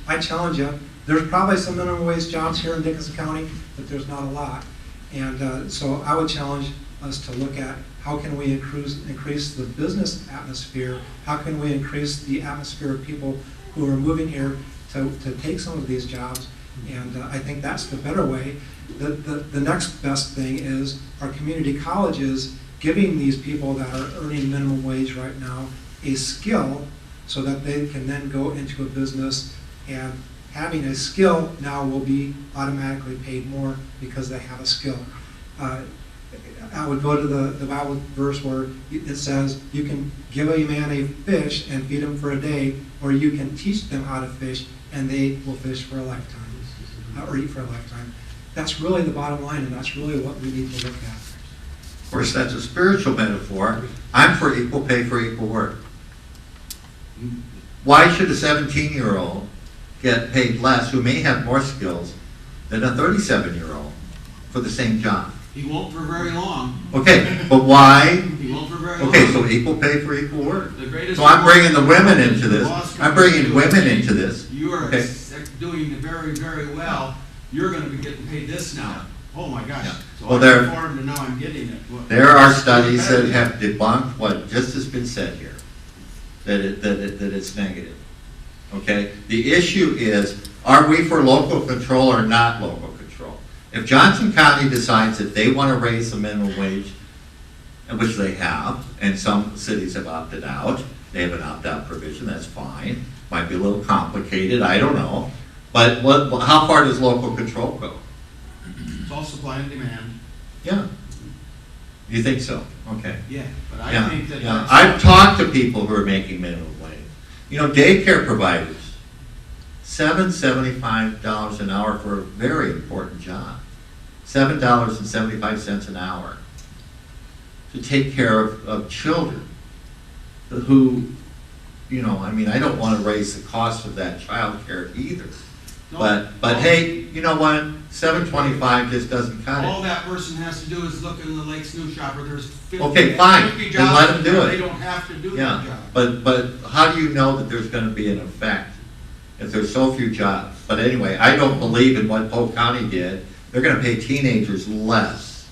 I challenge you, there's probably some minimum wage jobs here in Dickinson County, but there's not a lot. And so I would challenge us to look at how can we increase the business atmosphere, how can we increase the atmosphere of people who are moving here to take some of these jobs, and I think that's the better way. The next best thing is our community colleges giving these people that are earning minimum wage right now a skill so that they can then go into a business, and having a skill now will be automatically paid more because they have a skill. I would go to the Bible verse where it says you can give a man a fish and feed him for a day, or you can teach them how to fish and they will fish for a lifetime, or eat for a lifetime. That's really the bottom line, and that's really what we need to look at. Of course, that's a spiritual metaphor. I'm for equal pay for equal work. Why should a 17-year-old get paid less who may have more skills than a 37-year-old for the same job? He won't for very long. Okay, but why? He won't for very long. Okay, so equal pay for equal work. The greatest So I'm bringing the women reward into this. the boss I'm company bringing do women is into this. You are Okay. doing very, very well. You're going to be getting paid this now. Oh my gosh. Yeah. So Well, I'm there- informed and now I'm getting it. Well, There are studies that have debunked what just has been said here, that it's negative. Okay? The issue is, are we for local control or not local control? If Johnson County decides that they want to raise the minimum wage, which they have, and some cities have opted out, they have an opt-out provision, that's fine. Might be a little complicated, I don't know. But how far does local control go? It's all supply and demand. Yeah. You think so? Okay. Yeah, but I Yeah, think that yeah. that's- I've talked to people who are making minimum wage. You know, daycare providers, $7.75 an hour for a very important job. $7.75 an hour to take care of children who, you know, I mean, I don't want to raise the cost of that child care either. No. But hey, you know what? $7.25 just doesn't cut all it. that person has to do is look in the Lakes News Shopper. There's 50, Okay, fine. 50 Then jobs let them in do there. it. They don't have to do that Yeah, job. but how do you know that there's going to be an effect if there's so few jobs? But anyway, I don't believe in what Polk County did. They're going to pay teenagers less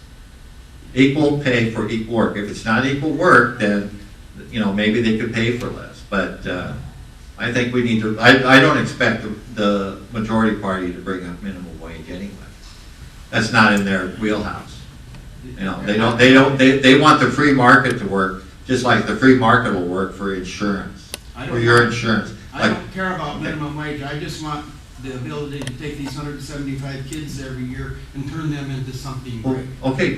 Equal pay for equal work. If it's not equal work, then, you know, maybe they could pay for less. But I think we need to, I don't expect the majority party to bring up minimum wage anyway. That's not in their wheelhouse. You know, they want the free market to work, just like the free market will work for insurance, for your insurance. I don't care about minimum wage, I just want the ability to take these 175 kids every year and turn them into something Well, great. okay,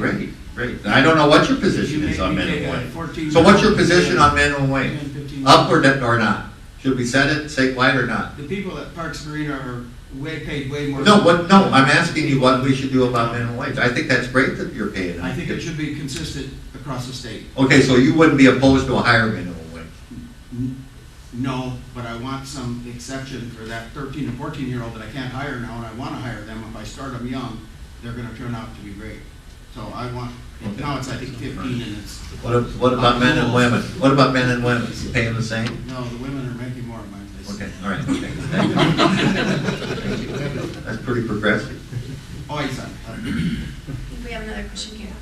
great. I don't know what your position You is make on me take minimum a wage. 14 So what's your position on minimum wage? 10, 15 Up or not? Should we set it statewide or not? The people at Parks Marina are paid way more. No, I'm asking you what we should do about minimum wage. I think that's great that you're paying them. I think it should be consistent across the state. Okay, so you wouldn't be opposed to a higher minimum wage? No, but I want some exception for that 13 and 14-year-old that I can't hire now, and I want to hire them. If I start them young, they're going to turn out to be great. So I want, Okay. now it's I think 15 and it's, What about men and women? What about men and women? You paying the same? no, the women are making more in my place. Okay, all right, okay. Thank you. That's pretty progressive. Always on. We have another question here.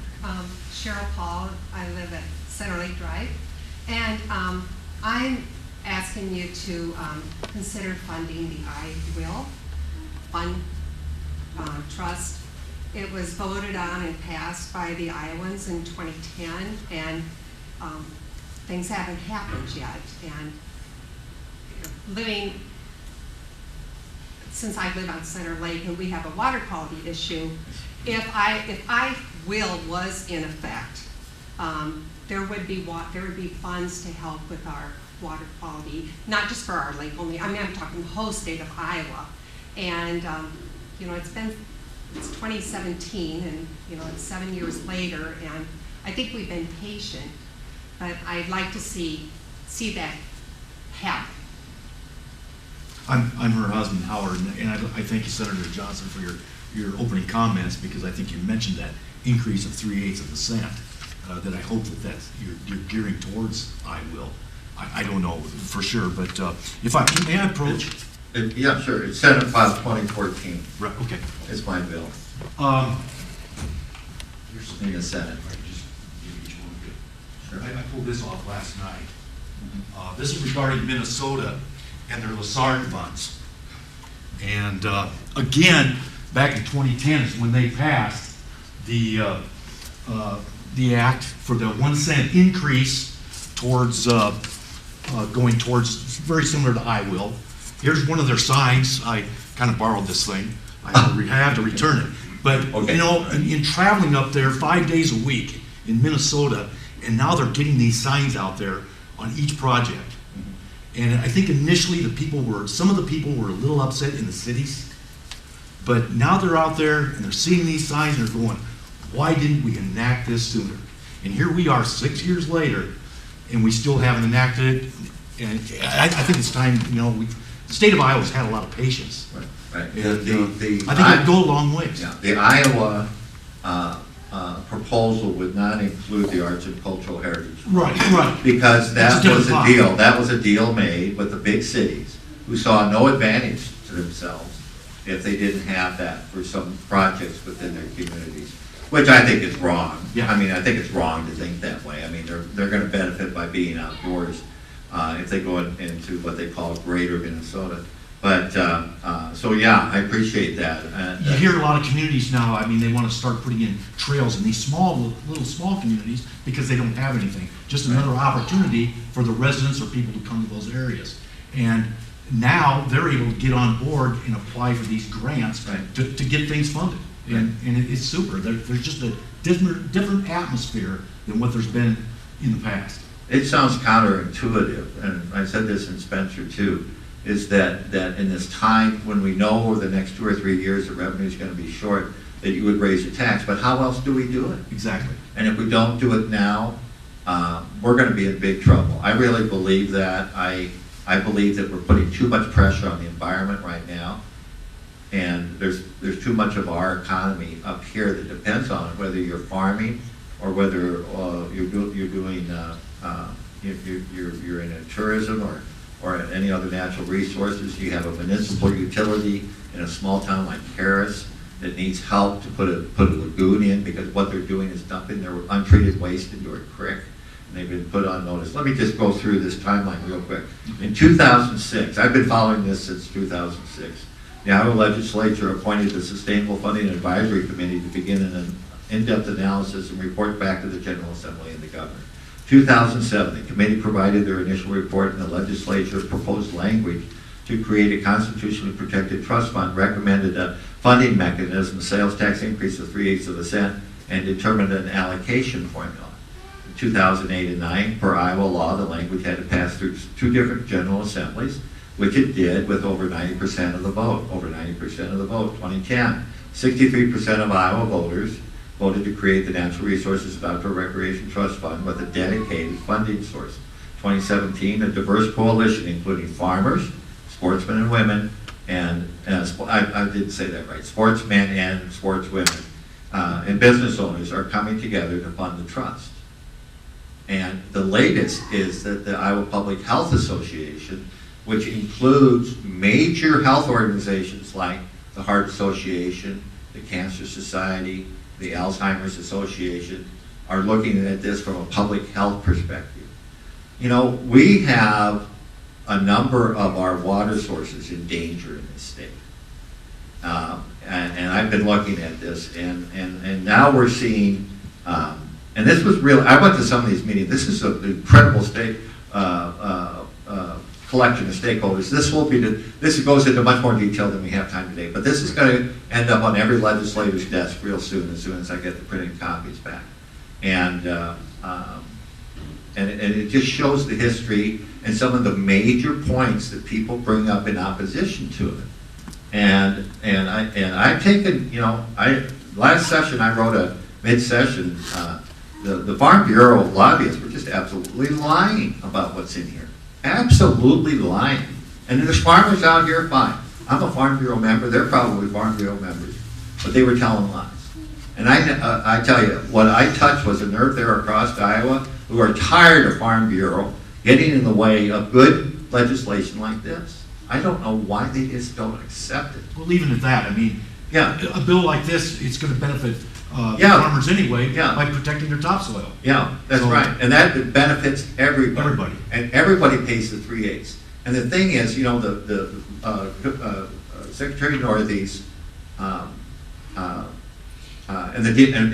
Cheryl Paul, I live at Center Lake Drive, and I'm asking you to consider funding the I Will Fund Trust. It was voted on and passed by the Iowans in 2010, and things haven't happened yet. And since I live on Center Lake and we have a water quality issue, if I Will was in effect, there would be funds to help with our water quality, not just for our lake only. I mean, I'm talking the whole state of Iowa. And you know, it's 2017, and you know, it's 7 years later, and I think we've been patient, but I'd like to see that happen. I'm her husband, Howard, and I thank you, Senator Johnson, for your opening comments, because I think you mentioned that increase of 3/8%, that I hope that's you're gearing towards. I will. I don't know for sure, but if may I approach? Yeah, sure. It's Senate File 2014. Right. Okay. It's my bill Here's in the Senate. If I could just give each one a bit. Sure. I pulled this off last night. This is regarding Minnesota and their Lazard funds. And again, back in 2010 is when they passed the act for the 1 cent increase towards going towards, very similar to I Will. Here's one of their signs. I kind of borrowed this thing. I have to return it. But Okay. you know, in traveling up there 5 days a week in Minnesota, and now they're getting these signs out there on each project. And I think initially some of the people were a little upset in the cities, but now they're out there and they're seeing these signs and they're going, why didn't we enact this sooner? And here we are 6 years later, and we still haven't enacted it. And I think it's time, you know, the state of Iowa's had a lot of patience. Right. And, I think it'd go a long ways. Yeah, the Iowa proposal would not include the arts and cultural heritage. Right. Because That's that a was a different deal, that was a deal made with the big cities who saw no advantage to themselves if they didn't have that for some projects within their communities, which I think is wrong. Yeah. I mean, I think it's wrong to think that way. I mean, they're gonna benefit by being outdoors if they go into what they call greater Minnesota. But, so yeah, I appreciate that. You hear a lot of communities now, I mean, they want to start putting in trails in these little small communities because they don't have anything. Just another opportunity for the residents or people to come to those areas. And now they're able to get on board and apply for these grants Right. to get things funded. And it's super. There's just a different atmosphere than what there's been in the past. It sounds counterintuitive, and I said this in Spencer too, is that in this time when we know over the next 2 or 3 years the revenue is going to be short, that you would raise your tax. But how else do we do it? Exactly. And if we don't do it now, we're going to be in big trouble. I really believe that. I believe that we're putting too much pressure on the environment right now, and there's too much of our economy up here that depends on it, whether you're farming or whether you're in a tourism or any other natural resources. You have a municipal utility in a small town like Paris. that needs help to put a lagoon in, because what they're doing is dumping their untreated waste into a creek, and they've been put on notice. Let me just go through this timeline real quick. In 2006, I've been following this since 2006, the Iowa legislature appointed the Sustainable Funding Advisory Committee to begin an in-depth analysis and report back to the General Assembly and the governor. 2007, the committee provided their initial report, and the legislature proposed language to create a constitutionally protected trust fund, recommended a funding mechanism, a sales tax increase of 3/8 of a cent, and determined an allocation formula. In 2008 and 9, per Iowa law, the language had to pass through 2 different general assemblies, which it did with over 90% of the vote. Over 90% of the vote. 2010, 63% of Iowa voters voted to create the Natural Resources and Outdoor Recreation Trust Fund with a dedicated funding source. 2017, a diverse coalition including farmers, sportsmen and women, and I didn't say that right, sportsmen and sportswomen, and business owners are coming together to fund the trust. And the latest is that the Iowa Public Health Association, which includes major health organizations like the Heart Association, the Cancer Society, the Alzheimer's Association, are looking at this from a public health perspective. You know, we have a number of our water sources in danger in this state. And I've been looking at this, and now we're seeing, and this was real, I went to some of these meetings, this is an incredible state, collection of stakeholders. This goes into much more detail than we have time today, but this is going to end up on every legislator's desk real soon as I get the printed copies back. And it just shows the history and some of the major points that people bring up in opposition to it. And I've taken, you know, last session I wrote a mid-session, the Farm Bureau lobbyists were just absolutely lying about what's in here. Absolutely lying. And there's farmers out here, fine. I'm a Farm Bureau member, they're probably Farm Bureau members, but they were telling lies. And I tell you, what I touched was a nerve there across Iowa who are tired of Farm Bureau getting in the way of good legislation like this. I don't know why they just don't accept it. Well, even at that, I mean, Yeah, a bill like this, it's going to benefit Yeah. farmers anyway Yeah. by protecting their topsoil. yeah, that's So- right. And that benefits everybody. Everybody. And everybody pays the 3/8. And the thing is, you know, the Secretary of Northeast, and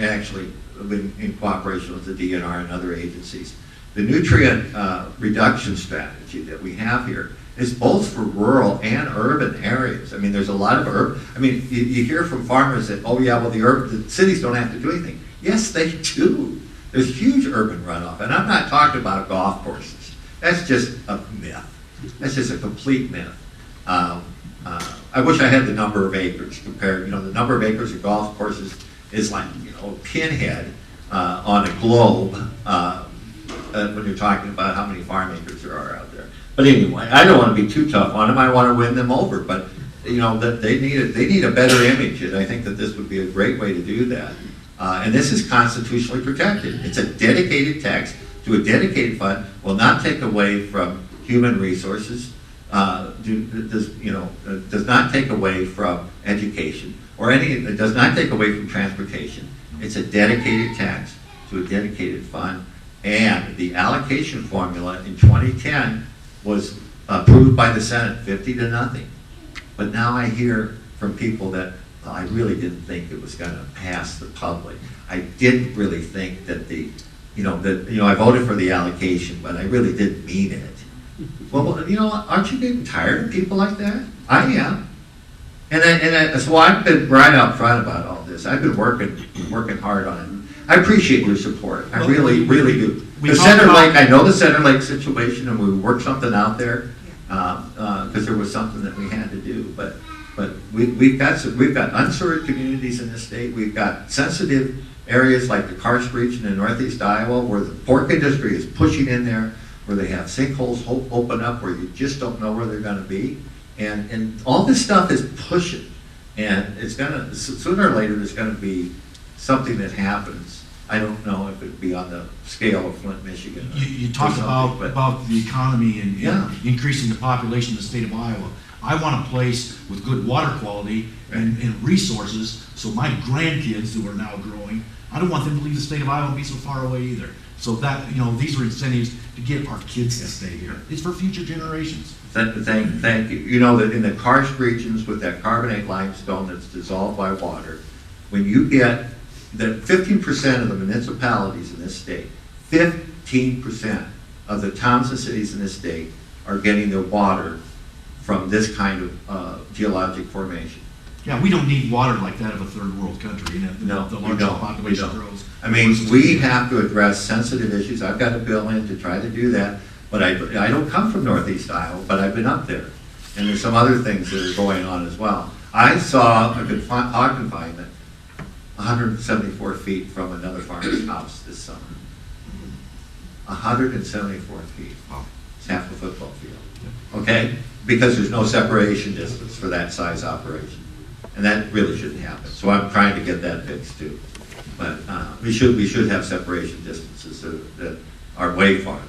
actually in cooperation with the DNR and other agencies, the nutrient reduction strategy that we have here is both for rural and urban areas. I mean, there's a lot of you hear from farmers that, oh yeah, well the cities don't have to do anything. Yes, they do. There's huge urban runoff, and I'm not talking about golf courses. That's just a myth. That's just a complete myth. I wish I had the number of acres compared. You know, the number of acres of golf courses is like, you know, a pinhead on a globe when you're talking about how many farm acres there are out there. But anyway, I don't want to be too tough on them. I want to win them over. But you know, that they need a better image, and I think that this would be a great way to do that. And this is constitutionally protected. It's a dedicated tax to a dedicated fund. Will not take away from human resources. Does not take away from education or it does not take away from transportation. It's a dedicated tax to a dedicated fund, and the allocation formula in 2010 was approved by the Senate 50-0. But now I hear from people that, well, I really didn't think it was going to pass the public. I didn't really think that I voted for the allocation, but I really didn't mean it. Well, you know, aren't you getting tired of people like that? I am. So I've been right up front about all this. I've been working hard on it. I appreciate your support. I really, really do. The Center Lake, I know the Center Lake situation, and we worked something out there because there was something that we had to do. But we've got unserved communities in this state. We've got sensitive areas like the karst region in northeast Iowa, where the pork industry is pushing in there, where they have sinkholes open up where you just don't know where they're going to be. And all this stuff is pushing. And it's going to, sooner or later, there's going to be something that happens. I don't know if it'd be on the scale of Flint, Michigan. You talked about the economy and increasing the population of the state of Iowa. I want a place with good water quality and resources, so my grandkids who are now growing, I don't want them to leave the state of Iowa and be so far away either. So that, these are incentives to get our kids to stay here. It's for future generations. Thank you. You know that in the karst regions with that carbonate limestone that's dissolved by water, when you get that 15% of the municipalities in this state, 15% of the towns and cities in this state are getting their water from this kind of geologic formation. Yeah, we don't need water like that of a third world country, No, the we larger don't. population We don't. grows. I mean, we have to address sensitive issues. I've got a bill in to try to do that, but I don't come from Northeast Iowa, but I've been up there. And there's some other things that are going on as well. I saw a hog confinement 174 feet from another farmer's house this summer. 174 feet. Wow. It's half a football field. Okay? Because there's no separation distance for that size operation. And that really shouldn't happen. So I'm trying to get that fixed too. But we should have separation distances that are way farther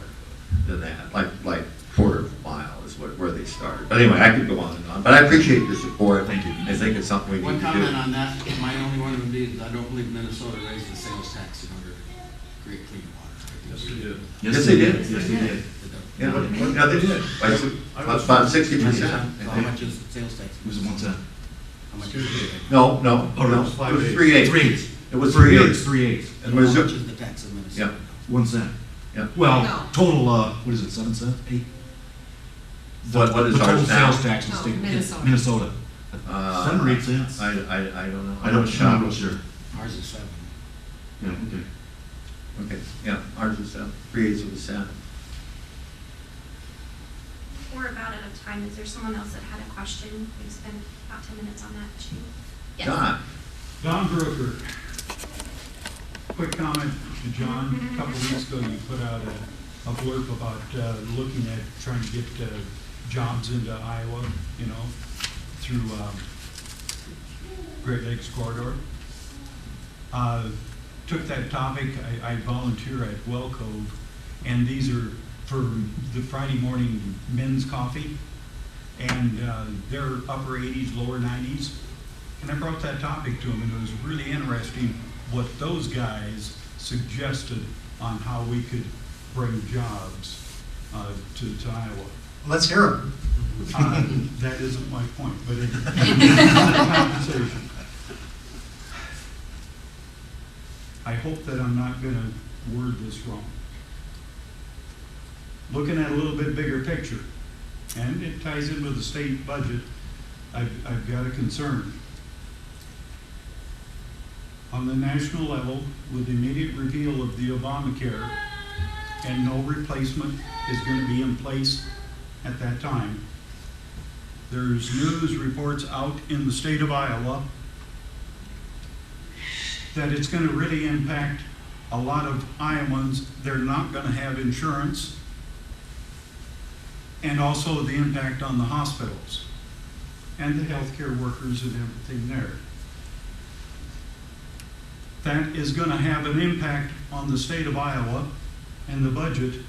than that, like quarter of a mile is where they started. But anyway, I could go on and on. But I appreciate your support. Thank you. I think it's something we One need to comment do. on that, my only one would be, I don't believe Minnesota raised the sales tax in order to create clean water. I think we did. Yes, they did. Yes, they did. Yeah, they did. About 60%. So how much is the sales tax? It was 1 cent. How much is it? No, Oh, no, it was 3/8. 3/8. It was Here, 3/8. it's 3/8. And How Missouri- much is the tax in Minnesota? 1 cent. Yeah. Well, No. total, what is it, 7 cents, 8? What is the total ours now? sales tax in the No, state? Minnesota. Minnesota. 7 or 8 cents. I don't know. I don't shop. know, sure. Ours is 7. Yeah, okay. Okay, yeah, ours is 3/8 of a cent. We're about out of time. Is there someone else that had a question? We've spent about 10 minutes on that too. Yes. Don? Don Brooker. Quick comment to John. A couple of weeks ago, you put out a blurb about looking at trying to get jobs into Iowa, through Great Lakes Corridor. Took that topic. I volunteer at Well Cove, and these are for the Friday morning men's coffee, and they're upper 80s, lower 90s. And I brought that topic to them, and it was really interesting what those guys suggested on how we could bring jobs to Iowa. Let's hear them. That isn't my point, but it's a conversation. I hope that I'm not going to word this wrong. Looking at a little bit bigger picture, and it ties in with the state budget, I've got a concern. On the national level, with the immediate repeal of the Obamacare and no replacement is going to be in place at that time, there's news reports out in the state of Iowa that it's going to really impact a lot of Iowans. They're not going to have insurance, and also the impact on the hospitals and the healthcare workers and everything there. That is going to have an impact on the state of Iowa and the budget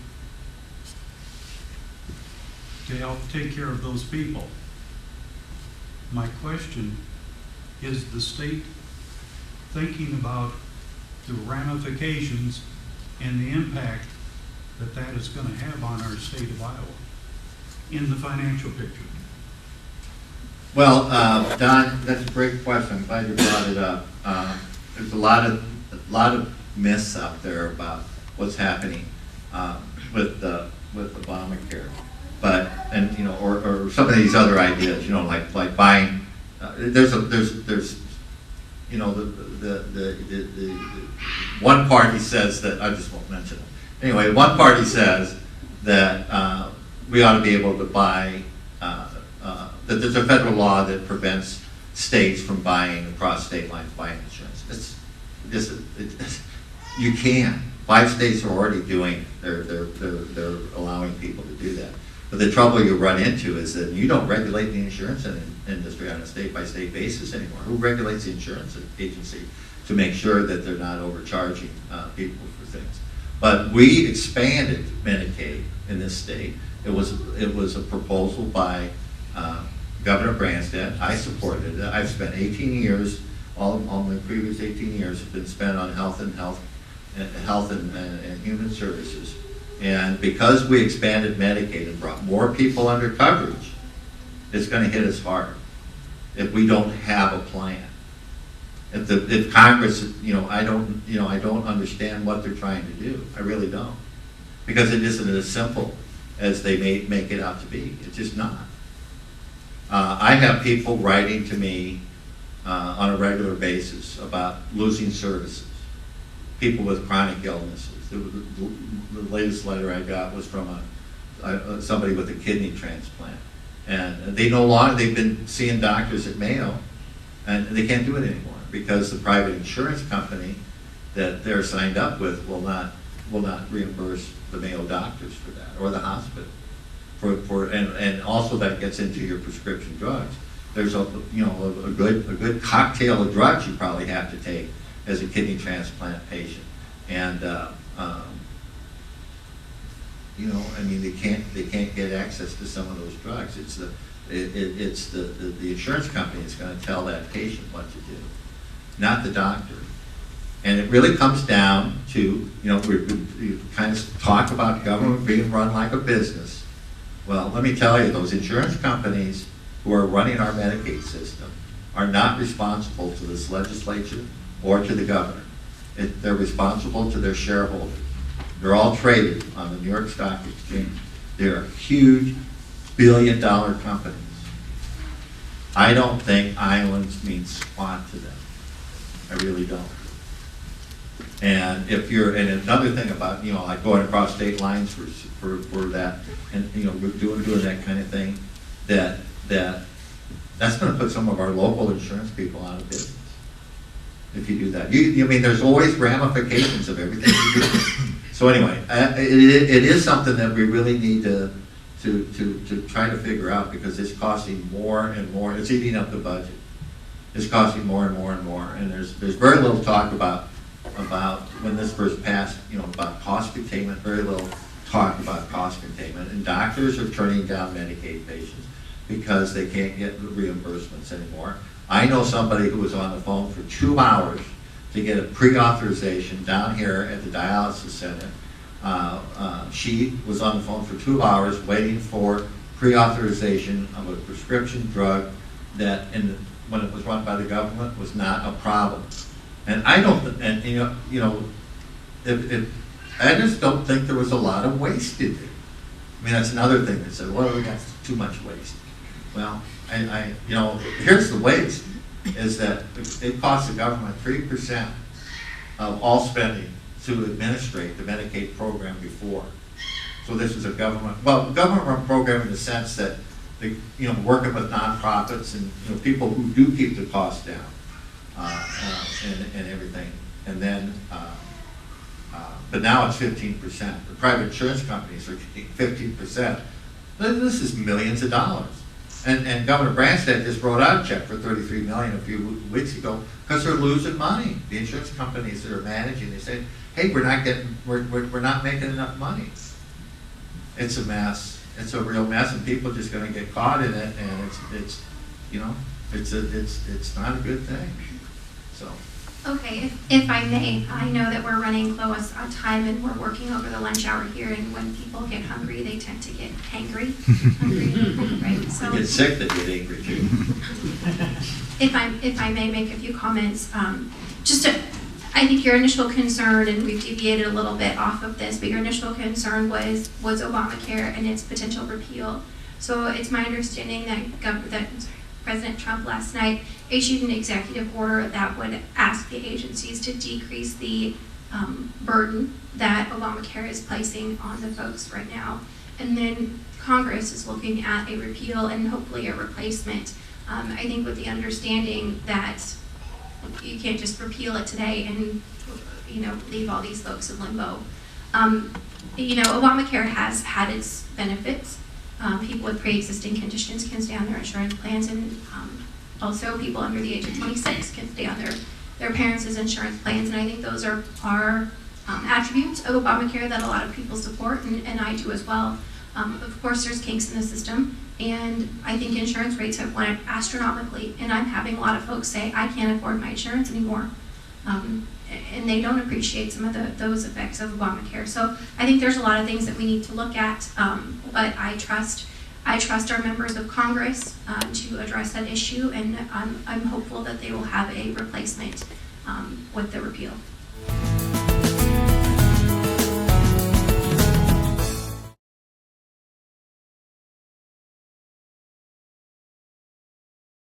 to help take care of those people. My question, is the state thinking about the ramifications and the impact that that is going to have on our state of Iowa in the financial picture? Well, Don, that's a great question. I'm glad you brought it up. There's a lot of myths out there about what's happening with Obamacare, but or some of these other ideas, like buying. There's the one party says that I just won't mention it. Anyway, one party says that we ought to be able to buy. That there's a federal law that prevents states from buying across state lines, buying insurance. You can. 5 states are already doing. They're allowing people to do that. But the trouble you run into is that you don't regulate the insurance industry on a state-by-state basis anymore. Who regulates the insurance agency to make sure that they're not overcharging people for things? But we expanded Medicaid in this state. It was a proposal by Governor Branstad, I supported it. I've spent 18 years, all my previous 18 years have been spent on health and human services. And because we expanded Medicaid and brought more people under coverage, it's going to hit us hard if we don't have a plan. If Congress, I don't understand what they're trying to do. I really don't, because it isn't as simple as they make it out to be. It's just not. I have people writing to me on a regular basis about losing services. People with chronic illnesses. The latest letter I got was from somebody with a kidney transplant, and they've been seeing doctors at Mayo, and they can't do it anymore because the private insurance company that they're signed up with will not reimburse the Mayo doctors for that, or the hospital. And also that gets into your prescription drugs. There's a good cocktail of drugs you probably have to take as a kidney transplant patient, and they can't get access to some of those drugs. It's the insurance company that's going to tell that patient what to do, not the doctor. And it really comes down to, we kind of talk about government being run like a business. Well, let me tell you, those insurance companies who are running our Medicaid system are not responsible to this legislature or to the governor. They're responsible to their shareholders. They're all traded on the New York Stock Exchange. They're huge billion-dollar companies. I don't think islands mean squat to them. I really don't. And and another thing about, like going across state lines for that, and, doing that kind of thing, that's going to put some of our local insurance people out of business. If you do that, there's always ramifications of everything you do. So anyway, it is something that we really need to try to figure out, because it's costing more and more. It's eating up the budget. It's costing more and more and more. And there's very little talk about when this first passed, about cost containment. Very little talk about cost containment. And doctors are turning down Medicaid patients because they can't get the reimbursements anymore. I know somebody who was on the phone for 2 hours to get a pre-authorization down here at the dialysis center. She was on the phone for 2 hours waiting for pre-authorization of a prescription drug that, when it was run by the government, was not a problem. And I just don't think there was a lot of waste in there. That's another thing that said, well, we got too much waste. Well, here's the waste, is that it costs the government 3% of all spending to administrate the Medicaid program before. So this is a government-run program in the sense that working with nonprofits and people who do keep the costs down and everything. And then, but now it's 15%. The private insurance companies are getting 15%. This is millions of dollars. And Governor Branstad just wrote out a check for $33 million a few weeks ago because they're losing money. The insurance companies that are managing, they say, "Hey, we're not making enough money." It's a mess. It's a real mess, and people are just going to get caught in it, and it's not a good thing. So. Okay, if I may, I know that we're running close on time and we're working over the lunch hour here, and when people get hungry, they tend to get hangry. Right? So They get sick, they get angry too. if I may make a few comments, I think your initial concern, and we've deviated a little bit off of this, but your initial concern was Obamacare and its potential repeal. So it's my understanding that President Trump last night issued an executive order that would ask the agencies to decrease the burden that Obamacare is placing on the folks right now. And then Congress is looking at a repeal and hopefully a replacement. I think with the understanding that you can't just repeal it today and leave all these folks in limbo. Obamacare has had its benefits. People with pre-existing conditions can stay on their insurance plans, and also people under the age of 26 can stay on their parents' insurance plans, and I think those are attributes of Obamacare that a lot of people support, and I do as well. Of course, there's kinks in the system, And I think insurance rates have went up astronomically, and I'm having a lot of folks say, I can't afford my insurance anymore. And they don't appreciate some of those effects of Obamacare. So I think there's a lot of things that we need to look at, but I trust our members of Congress to address that issue, and I'm hopeful that they will have a replacement with the repeal.